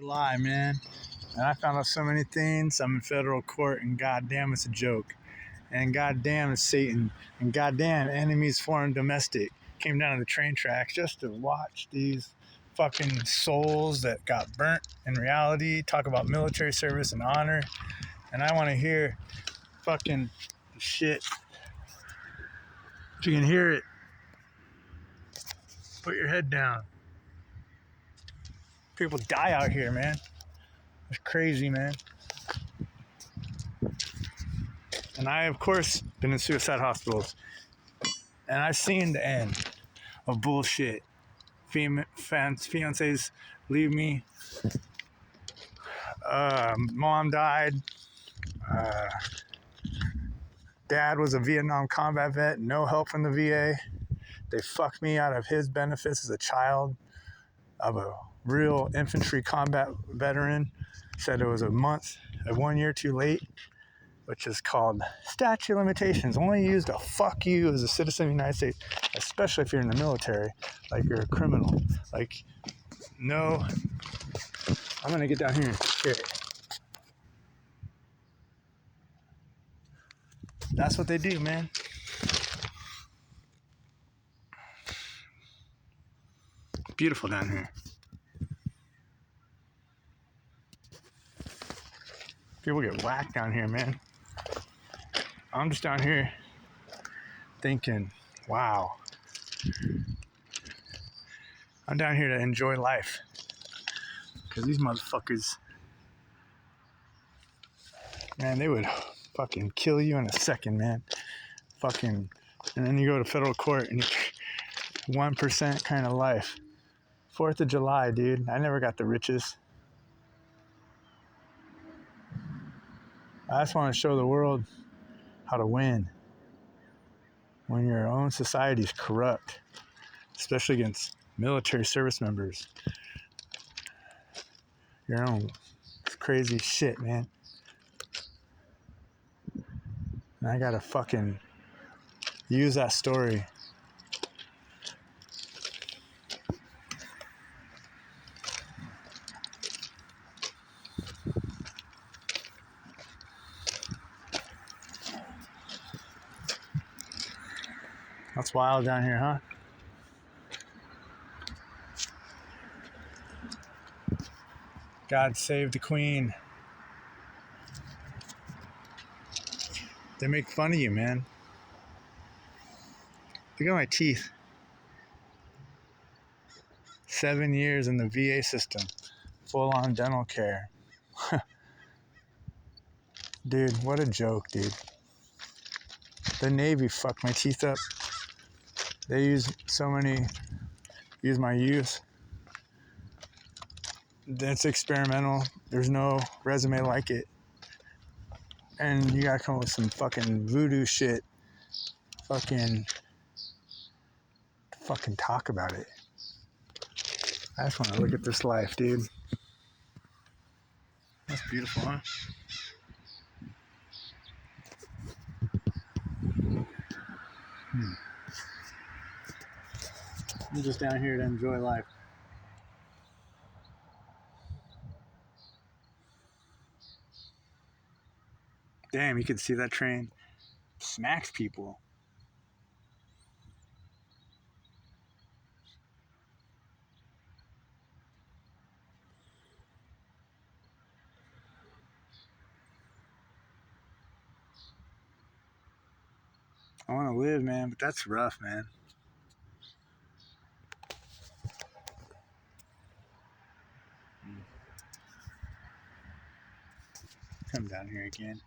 Lie, man. And I found out so many things. I'm in federal court, and goddamn, it's a joke. And goddamn, it's Satan. And goddamn, enemies, foreign, domestic. Came down to the train tracks just to watch these fucking souls that got burnt in reality talk about military service and honor. And I want to hear fucking shit. If you can hear it, put your head down. People die out here, man. It's crazy, man. And I, of course, been in suicide hospitals. And I've seen the end of bullshit. Fiancés leave me. Mom died. Uh, Dad was a Vietnam combat vet. No help from the VA. They fucked me out of his benefits as a child of a real infantry combat veteran. Said it was a 1 year too late, which is called statute of limitations. Only used to fuck you as a citizen of the United States, especially if you're in the military, like you're a criminal. Like, no, I'm gonna get down here and hear it. That's what they do, man. Beautiful down here. People get whacked down here, man. I'm just down here thinking, wow. I'm down here to enjoy life. Because these motherfuckers, man, they would fucking kill you in a second, man. Fucking, and then you go to federal court and 1% kind of life. 4th of July, dude. I never got the riches. I just want to show the world how to win when your own society is corrupt, especially against military service members. Your own crazy shit, man. And I gotta fucking use that story. That's wild down here, huh? God save the Queen. They make fun of you, man. Look at my teeth. 7 years in the VA system. Full-on dental care. Dude, what a joke, dude. The Navy fucked my teeth up. They use my youth. It's experimental. There's no resume like it. And you gotta come up with some fucking voodoo shit. Fucking talk about it. I just wanna look at this life, dude. That's beautiful, huh? I'm just down here to enjoy life. Damn, you can see that train smacks people. I want to live, man, but that's rough, man. Come down here again.